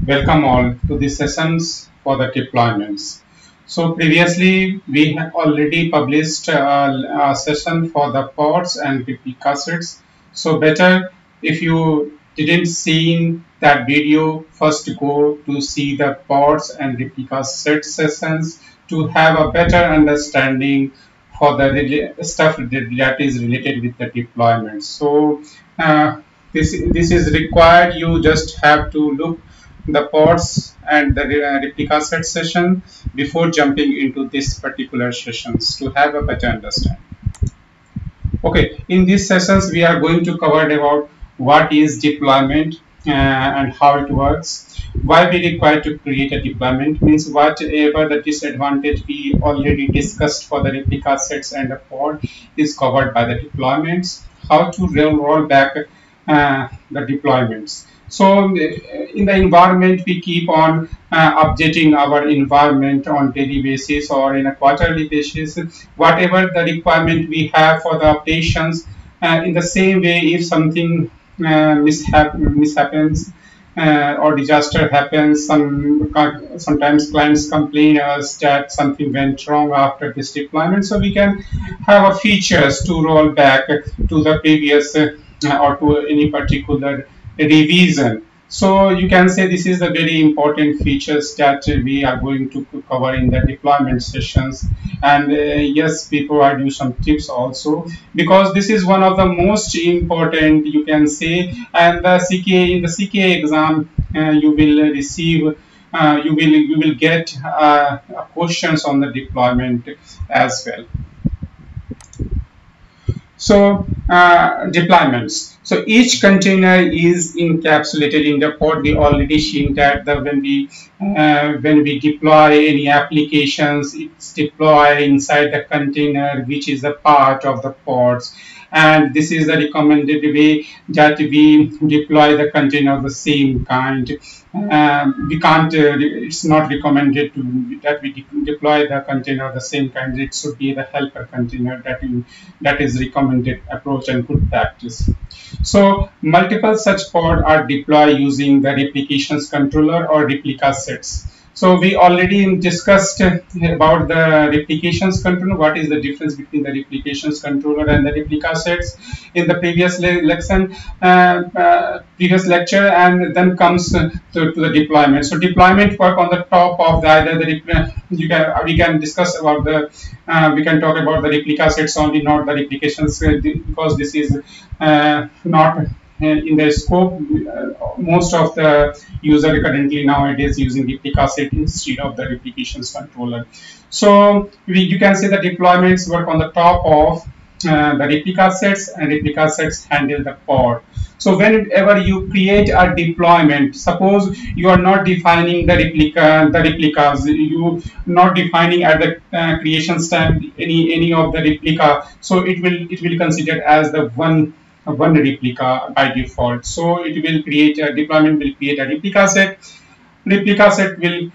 Welcome all to the sessions for the deployments. So previously we have already published a session for the pods and replica sets. So better if you didn't see that video, first go to see the pods and replica set sessions to have a better understanding for the stuff that is related with the deployment. So this is required. You just have to look the pods and the replica set session before jumping into this particular sessions to have a better understanding. Okay, in these sessions we are going to cover about what is deployment and how it works, why we require to create a deployment, means whatever the disadvantage we already discussed for the replica sets and the pod is covered by the deployments, how to roll back the deployments. So in the environment, we keep on updating our environment on daily basis or in a quarterly basis, whatever the requirement we have for the updations. In the same way, if something mishappens or disaster happens, sometimes clients complain us that something went wrong after this deployment, so we can have a features to roll back to the previous or to any particular revision. So you can say this is the very important features that we are going to cover in the deployment sessions. And yes, we provide you some tips also, because this is one of the most important, you can say, and the CKA, in the CKA exam you will receive you will get questions on the deployment as well. So deployments. So each container is encapsulated in the pod. We already seen that when we deploy any applications, it's deployed inside the container, which is a part of the pods. And this is the recommended way that we deploy the container of the same kind. We can't, it's not recommended that we deploy the container of the same kind. It should be the helper container that is recommended approach and good practice. So multiple such pods are deployed using the replications controller or replica sets. So we already discussed about the replications controller. What is the difference between the replications controller and the replica sets in the previous lesson, previous lecture, and then comes to the deployment. So deployment work on the top of either the we can discuss about the we can talk about the replica sets only, not the replications, because this is not in the scope. Most of the user currently nowadays using replica set instead of the replications controller. So you can say the deployments work on the top of the replica sets, and replica sets handle the pod. So whenever you create a deployment, suppose you are not defining the replicas, you not defining at the creation time any of the replica, so it will consider as the one replica by default. So it will create a deployment, will create a replica set. Replica set will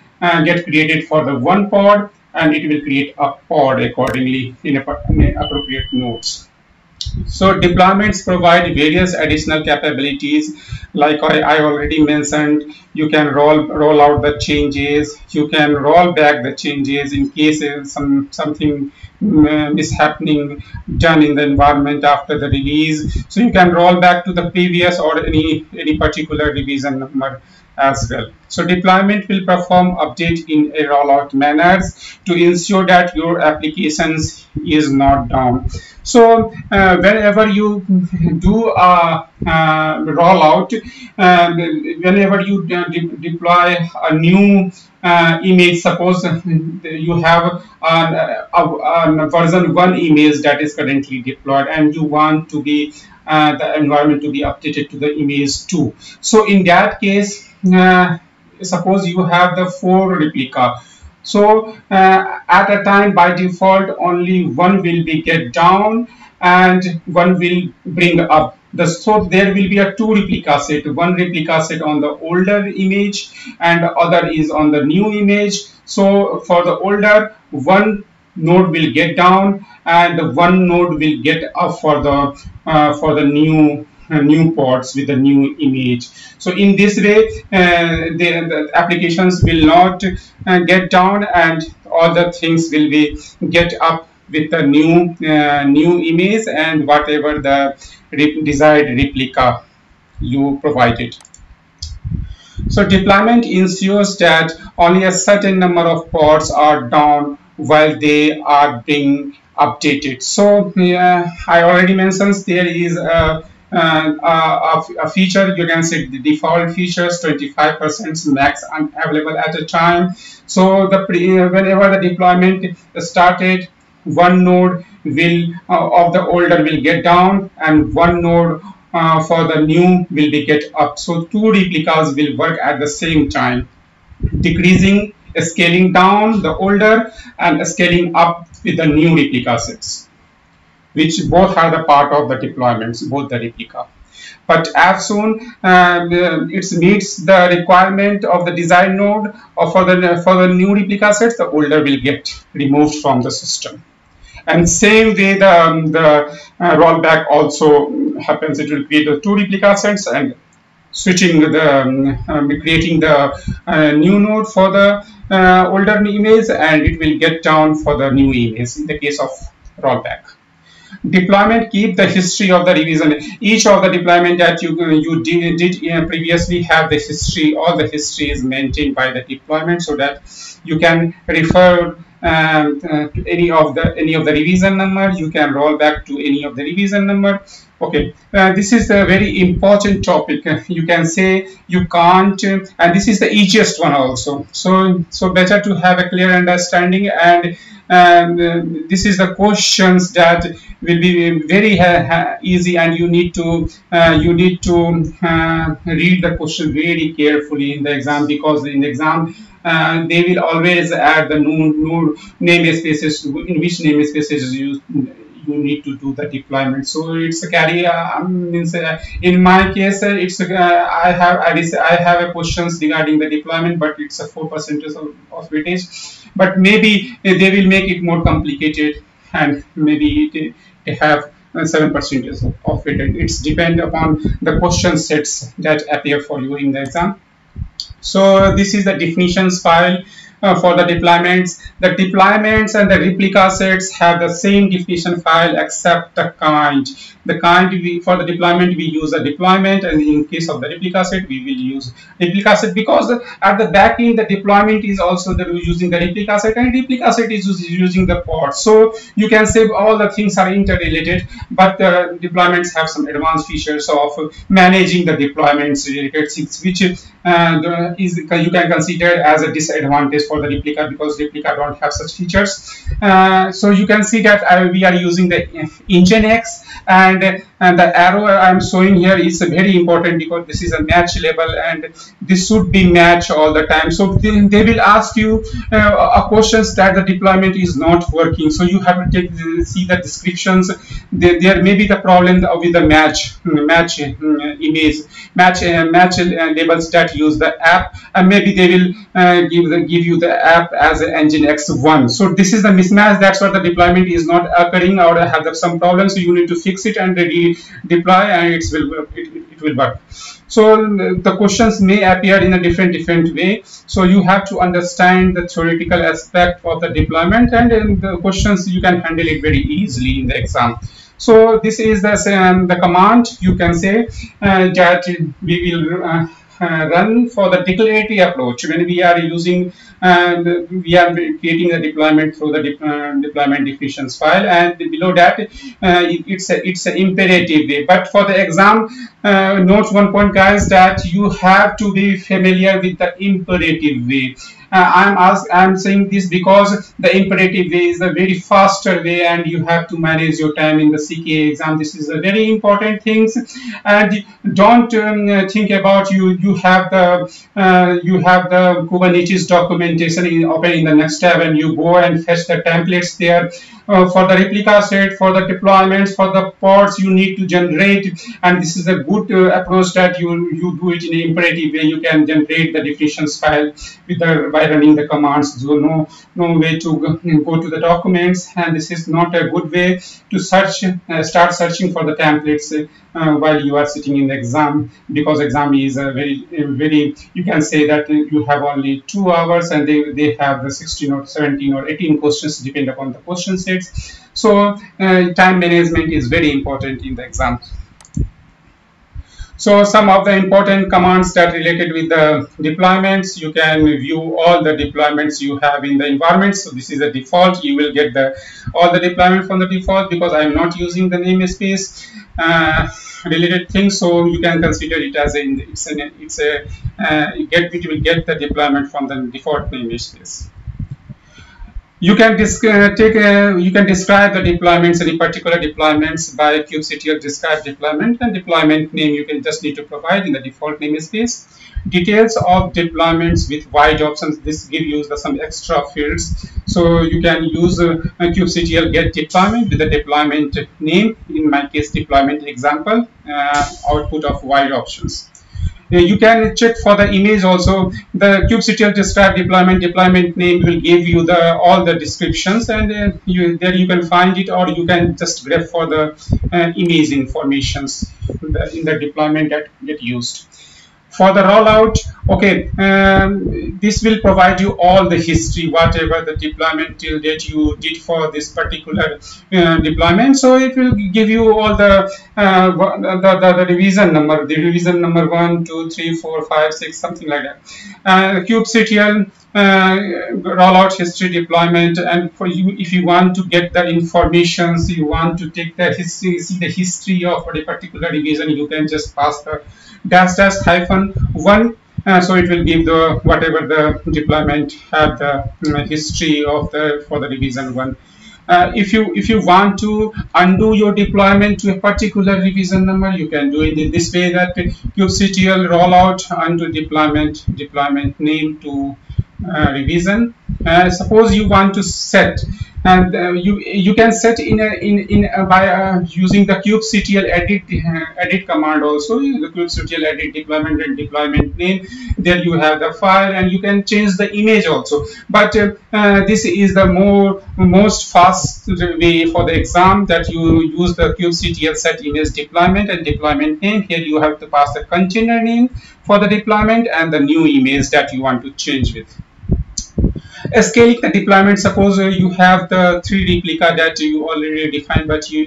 get created for the one pod, and it will create a pod accordingly in appropriate nodes. So deployments provide various additional capabilities, like I already mentioned. You can roll out the changes, you can roll back the changes in case something is happening done in the environment after the release. So you can roll back to the previous or any particular revision number as well. So deployment will perform update in a rollout manners to ensure that your applications is not down. So whenever you do a rollout, whenever you deploy a new image, suppose you have a version 1 image that is currently deployed, and you want to be the environment to be updated to the image 2. So in that case, suppose you have the 4 replica. So at a time by default only one will be get down and one will bring up. So there will be a 2 replica set, one replica set on the older image and the other is on the new image. So for the older, one node will get down and one node will get up for the new new pods with the new image. So in this way, the applications will not get down, and all the things will be get up with the new image and whatever the desired replica you provided. So deployment ensures that only a certain number of pods are down while they are being updated. So I already mentioned there is a feature, you can set the default features 25% max available at a time. So whenever the deployment started, one node will of the older will get down, and one node for the new will be get up. So two replicas will work at the same time, decreasing, scaling down the older and scaling up with the new replica sets, which both are the part of the deployments, both the replica. But as soon it meets the requirement of the design node or for the new replica sets, the older will get removed from the system. And same way the rollback also happens. It will create the two replica sets and switching creating the new node for the older image, and it will get down for the new image in the case of rollback. Deployment keep the history of the revision. Each of the deployment that you did previously have the history. All the history is maintained by the deployment, so that you can refer to any of the revision number. You can roll back to any of the revision number. Okay, this is a very important topic. You can say you can't, and this is the easiest one also. So better to have a clear understanding, and this is the questions that will be very easy, and you need to read the question very carefully in the exam, because in the exam they will always add the new namespaces, in which namespaces you need to do the deployment. So it's a carry in my case it's I have a questions regarding the deployment, but it's a 4% of weightage, but maybe they will make it more complicated, and maybe they have 7% of weightage. It's depend upon the question sets that appear for you in the exam. So this is the definitions file for the deployments. The deployments and the replica sets have the same definition file except the kind. The kind for the deployment we use a deployment, and in case of the replica set we will use replica set, because at the back end the deployment is also using the replica set, and replica set is using the pod. So you can say all the things are interrelated, but deployments have some advanced features of managing the deployments related things, which you can consider as a disadvantage for the replica, because replica don't have such features. So you can see that we are using the Nginx, and the arrow I am showing here is very important, because this is a match level, and this should be match all the time. So they will ask you questions that the deployment is not working, so you have to see the descriptions. There may be the problem with the match image, match labels that use the app, and maybe they will give you the app as an Nginx1. So this is the mismatch. That's why the deployment is not occurring, or have some problems. So you need to fix it and deploy, and it will work. So the questions may appear in a different way. So you have to understand the theoretical aspect of the deployment, and the questions you can handle it very easily in the exam. So this is the command, you can say, that we will run for the declaratory approach when we are using we are creating the deployment through the deployment definitions file, and below that it's an imperative way. But for the exam, note one point, guys, that you have to be familiar with the imperative way. I'm saying this because the imperative way is the very faster way, and you have to manage your time in the CKA exam. This is a very important thing, and don't think about you have the Kubernetes documentation open in the next tab, and you go and fetch the templates there. For the replica set, for the deployments, for the pods you need to generate, and this is a good approach that you do it in an imperative way. You can generate the definitions file by running the commands. So no way to go to the documents, and this is not a good way to start searching for the templates while you are sitting in the exam, because exam is a very, you can say that you have only 2 hours and they have the 16 or 17 or 18 questions depend upon the question sets. So time management is very important in the exam. So some of the important commands that related with the deployments, you can view all the deployments you have in the environment. So this is a default. You will get all the deployment from the default, because I am not using the namespace related things. So you can consider it as it will get the deployment from the default namespace. You can describe the deployments, any particular deployments by kubectl describe deployment, and deployment name you can just need to provide in the default namespace. Details of deployments with wide options, this gives you some extra fields. So you can use kubectl get deployment with the deployment name, in my case deployment example, output of wide options. You can check for the image also. The kubectl describe deployment name will give you all the descriptions, and there you can find it, or you can just grab for the image informations in the deployment that get used. For the rollout, okay, this will provide you all the history, whatever the deployment till date you did for this particular deployment. So it will give you all the revision number, 1, 2, 3, 4, 5, 6, something like that. kubectl rollout history deployment, and for you, if you want to get the informations, you want to take the history, see the history of a particular revision, you can just pass the --1. So it will give the whatever the deployment have the history of for the revision 1. If you want to undo your deployment to a particular revision number, you can do it in this way, that kubectl rollout undo deployment name to revision. Suppose you want to set, and you can set by using the kubectl edit command also. The kubectl edit deployment and deployment name, there you have the file, and you can change the image also. But this is the most fast way for the exam, that you use the kubectl set image deployment and deployment name. Here you have to pass the container name for the deployment and the new image that you want to change with. Scaling the deployment, suppose you have the 3 replica that you already defined, but you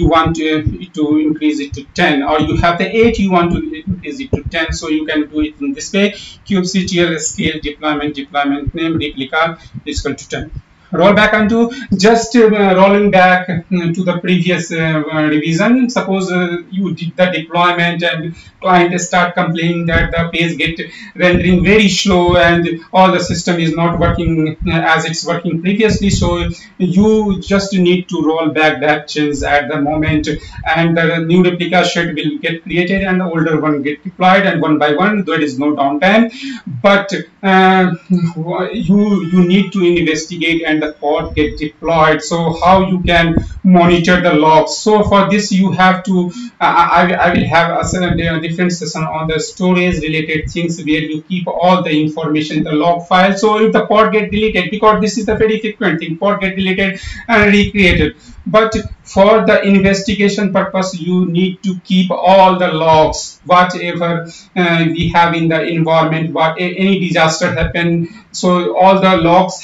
want to increase it to 10, or you have the 8, you want to increase it to 10. So you can do it in this way: kubectl scale deployment name replica is equal to 10. Roll back onto just rolling back to the previous revision. Suppose you did the deployment and client start complaining that the page get rendering very slow and all the system is not working as it's working previously. So you just need to roll back that change at the moment, and the new replica set will get created and the older one get deployed, and one by one there is no downtime. But you need to investigate and the pod get deployed. So how you can monitor the logs? So for this you have to I will have a different session on the storage related things, where you keep all the information in the log file. So if the pod get deleted, because this is the very frequent thing, pod get deleted and recreated, but for the investigation purpose you need to keep all the logs, whatever we have in the environment, what any disaster happen. So all the logs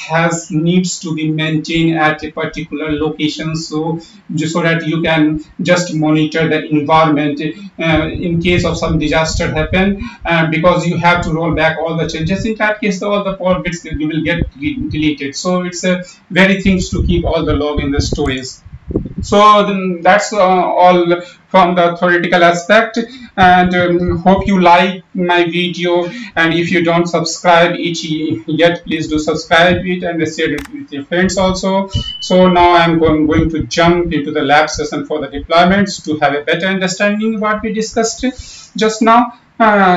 needs to be maintained at a particular location, so that you can just monitor the environment in case of some disaster happen, because you have to roll back all the changes. In that case, all the pod bits will get deleted. So it's very things to keep all the log in the storage. So then that's all from the theoretical aspect, and hope you like my video, and if you don't subscribe it yet, please do subscribe it and share it with your friends also. So now I'm going to jump into the lab session for the deployments to have a better understanding of what we discussed just now.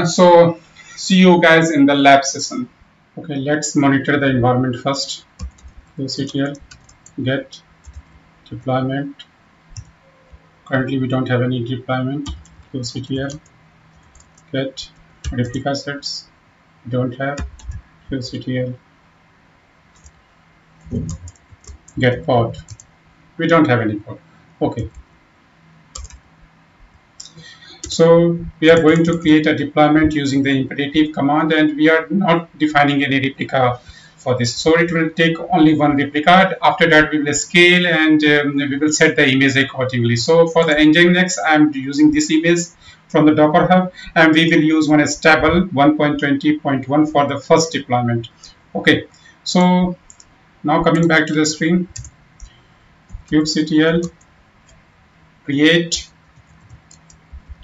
So see you guys in the lab session. Okay, let's monitor the environment first. kubectl get deployment. Currently we don't have any deployment. kubectl get replica sets, don't have. kubectl get pod, we don't have any pod. Okay, So we are going to create a deployment using the imperative command, and we are not defining any replica for this. So it will take only one replica. After that, we will scale and we will set the image accordingly. So for the Nginx, I am using this image from the Docker Hub, and we will use one stable 1.20.1 for the first deployment. Okay, so now coming back to the screen, kubectl create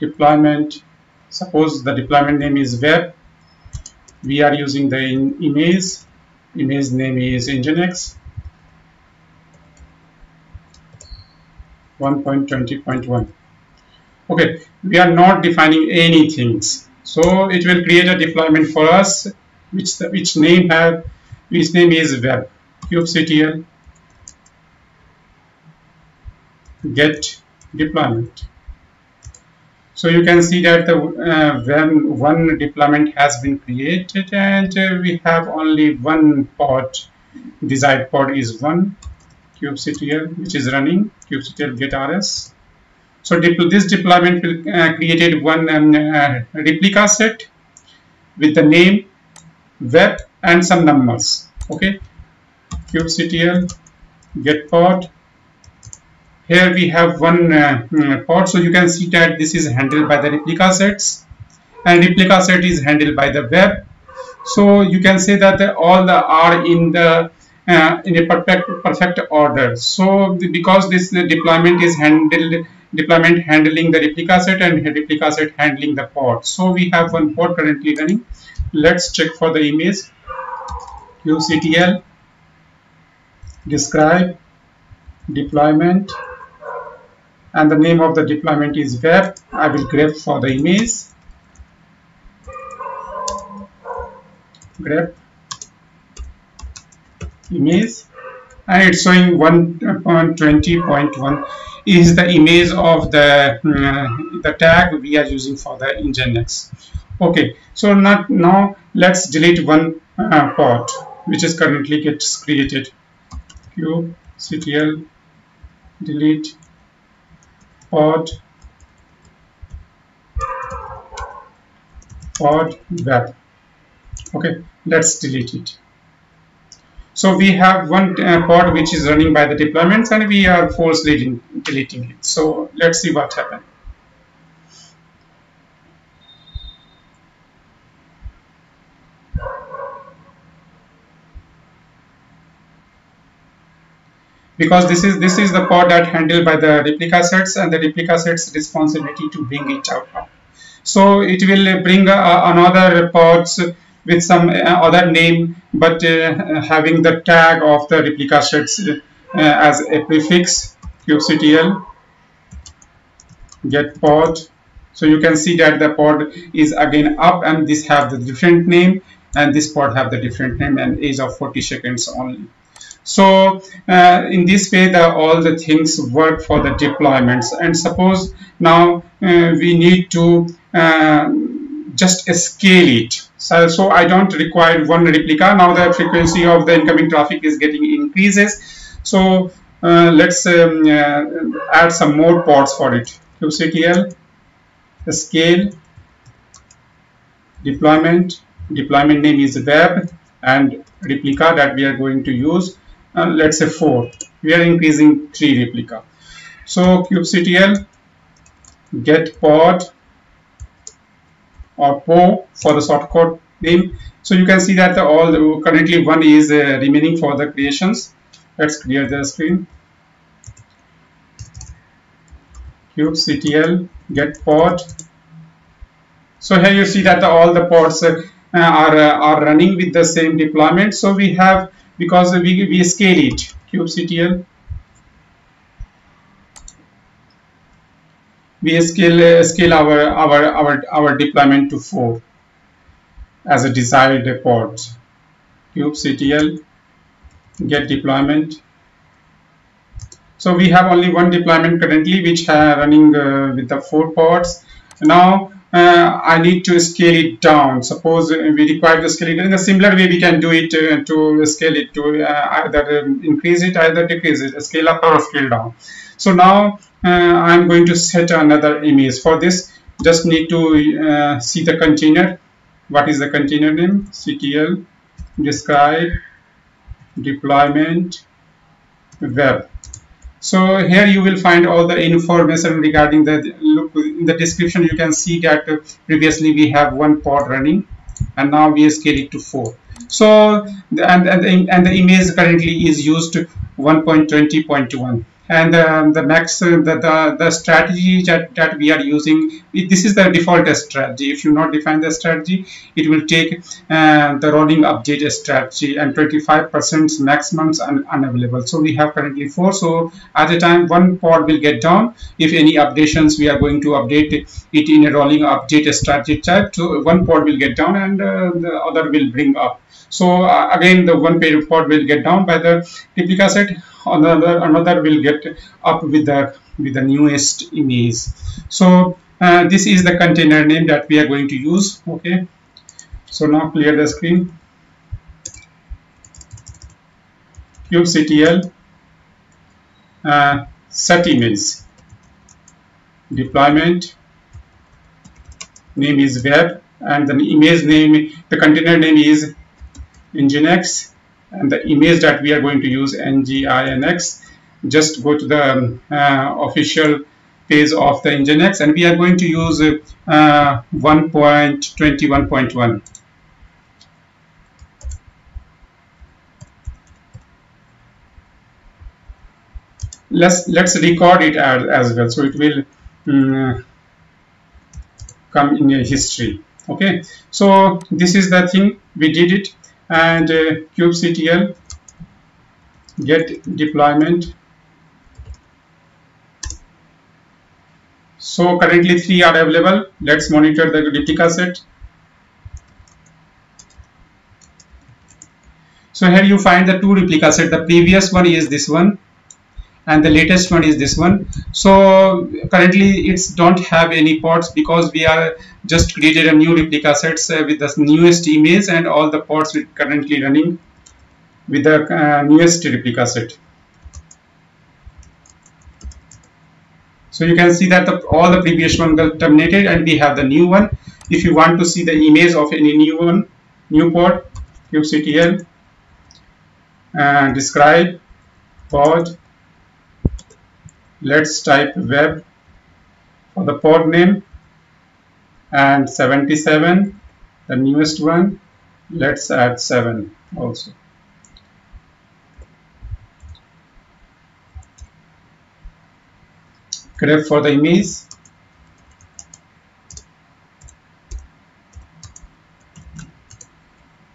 deployment. Suppose the deployment name is web. We are using the image name is Nginx 1.20.1. okay, we are not defining anything, so it will create a deployment for us which name is web. Kubectl get deployment. So you can see that the when one deployment has been created, and we have only one pod. Desired pod is one kubectl which is running kubectl get rs. So this deployment will created one replica set with the name web and some numbers. Okay, kubectl get pod. Here we have one pod, so you can see that this is handled by the replica sets, and replica set is handled by the web. So you can say that all the are in a perfect order. So because this deployment is handling the replica set and replica set handling the pod. So we have one pod currently running. Let's check for the image. kubectl describe deployment, and the name of the deployment is web. I will grep for the image, grep image, and it's showing 1.20.1 is the image of the tag we are using for the Nginx. Okay, so now let's delete one pod which is currently gets created. kubectl delete pod web. Okay, let's delete it. So we have one pod which is running by the deployments, and we are forcibly deleting it. So let's see what happens. Because this is the pod that handled by the replica sets, and the replica sets responsibility to bring it out. So it will bring another pods with some other name, but having the tag of the replica sets as a prefix. kubectl get pod. So you can see that the pod is again up, and this have the different name, and this pod have the different name, and age of 40 seconds only. So in this way, all the things work for the deployments. And suppose now we need to just scale it. So I don't require one replica. Now the frequency of the incoming traffic is getting increases. So let's add some more pods for it. kubectl scale deployment name is web, and replica that we are going to use, let's say 4. We are increasing 3 replica. So kubectl get pod or po for the shortcut name. So you can see that currently one is remaining for the creations. Let's clear the screen. kubectl get pod. So here you see that all the pods are running with the same deployment. So we have, because we scale it, kubectl we scale our deployment to 4 as a desired pods. kubectl get deployment. So we have only one deployment currently which running with the 4 pods. Now I need to scale it down. Suppose we require to scale it in a similar way. We can do it to scale it to either increase it, either decrease it, scale up or scale down. So now I'm going to set another image. For this, just need to see the container. What is the container name? CTL describe deployment web. So here you will find all the information regarding the look. In the description you can see that previously we have 1 pod running and now we scale it to 4. So and the image currently is used 1.20.1, and the max the strategy that we are using, this is the default strategy. If you not define the strategy, it will take the rolling update strategy, and 25% maximums unavailable. So we have currently 4. So at a time 1 pod will get down. If any updations, we are going to update it in a rolling update strategy type. So 1 pod will get down and the other will bring up. So again the 1 pod will get down by the replica set, another will get up with the newest image. So this is the container name that we are going to use. Okay, so now clear the screen. kubectl set image, deployment name is web, and the image name, the container name is Nginx, and the image that we are going to use Nginx. Just go to the official page of the Nginx, and we are going to use 1.21.1. Let's record it as well, so it will come in a history. Okay, so this is the thing, we did it. And kubectl get deployment. So currently 3 are available. Let's monitor the replica set. So here you find the 2 replica set. The previous one is this one, and the latest one is this one. So currently it's don't have any pods because we are just created a new replica sets with the newest image, and all the pods are currently running with the newest replica set. So you can see that all the previous one got terminated and we have the new one. If you want to see the image of any new one, new pod, kubectl describe pod. Let's type web for the pod name, and 77, the newest one. Let's add 7 also. Grep for the image.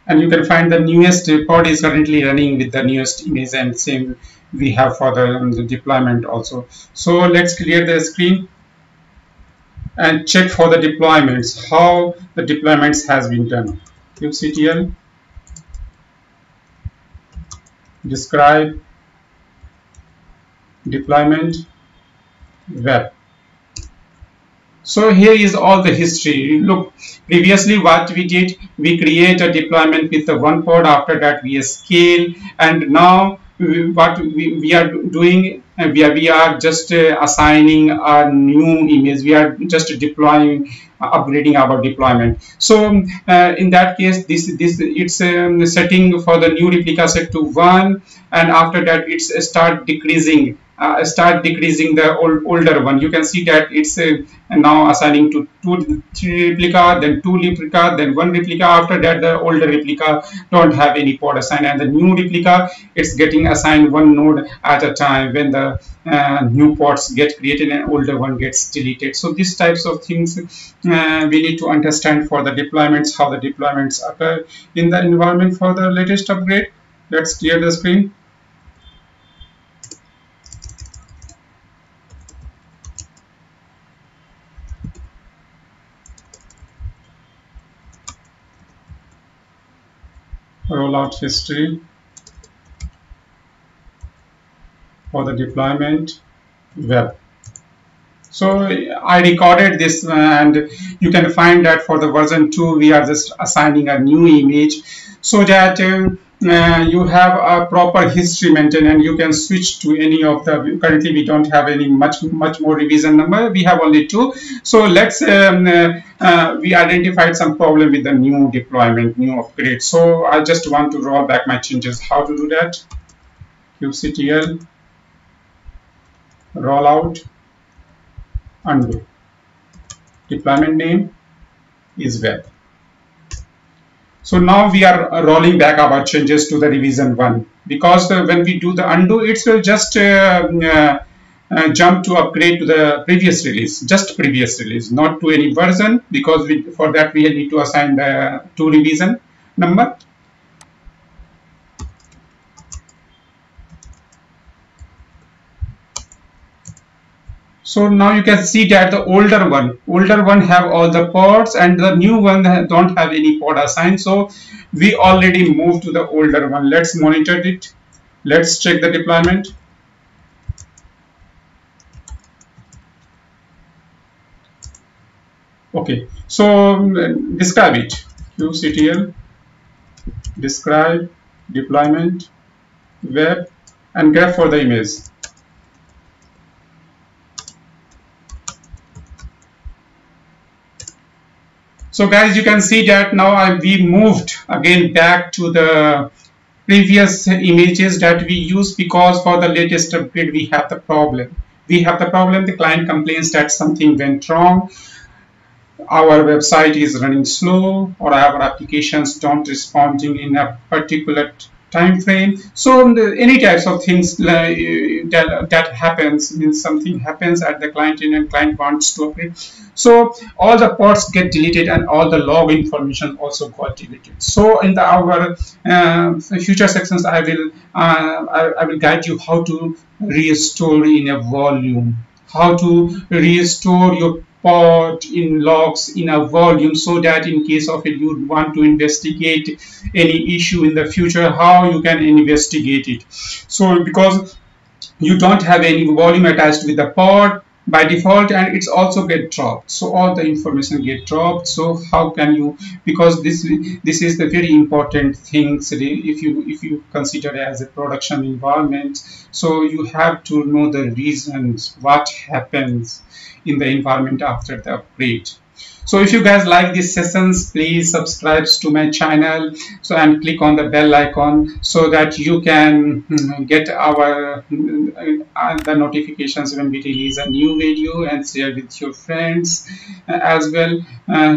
And you can find the newest pod is currently running with the newest image, and same we have for the deployment also. So let's clear the screen and check for the deployments, how the deployments has been done. kubectl describe deployment web. So here is all the history. Look, previously what we did, we create a deployment with the 1 pod, after that we scale, and now what we are doing, we are just assigning a new image, we are just deploying, upgrading our deployment. So in that case, it's setting for the new replica set to 1, and after that it's start decreasing the older one. You can see that it's now assigning to 3 replica, then 2 replica, then 1 replica. After that the older replica don't have any pod assigned, and the new replica, it's getting assigned 1 node at a time. When the new pods get created and older one gets deleted. So these types of things we need to understand for the deployments, how the deployments occur in the environment for the latest upgrade. Let's clear the screen. Rollout history for the deployment web. So I recorded this, and you can find that for the version 2 we are just assigning a new image, so that you have a proper history maintained, and you can switch to any of the. Currently we don't have any much more revision number, we have only 2. So let's we identified some problem with the new deployment, new upgrade. So I just want to roll back my changes. How to do that? kubectl rollout undo. Deployment name is web. So now we are rolling back our changes to the revision 1, because when we do the undo, it will just jump to upgrade to the previous release, just previous release, not to any version, because for that we need to assign the 2 revision number. So now you can see that the older one have all the pods, and the new one don't have any pod assigned. So we already moved to the older one. Let's monitor it. Let's check the deployment. Okay, so describe it. kubectl describe deployment web and grab for the image. So guys, you can see that now we moved again back to the previous images that we used, because for the latest upgrade we have the problem. The client complains that something went wrong. Our website is running slow, or our applications don't responding in a particular time frame. So any types of things that happens, means something happens at the client and client wants to upgrade. So all the pods get deleted and all the log information also got deleted. So in our future sections, I will guide you how to restore in a volume, how to restore your pod in logs in a volume, so that in case of it you want to investigate any issue in the future, how you can investigate it. So because you don't have any volume attached with the pod by default, and it's also get dropped, so all the information get dropped. So how can you, because this is the very important things if you consider as a production environment. So you have to know the reasons what happens in the environment after the upgrade. So if you guys like these sessions, please subscribe to my channel, so and click on the bell icon, so that you can get our the notifications when we release a new video, and share with your friends as well,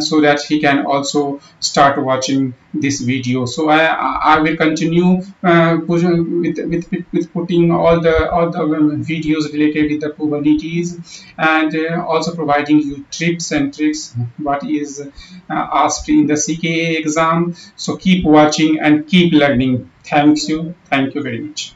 so that he can also start watching this video. So I will continue with putting all the videos related with the Kubernetes, and also providing you tips and tricks what is asked in the CKA exam. So keep watching and keep learning. Thank you very much.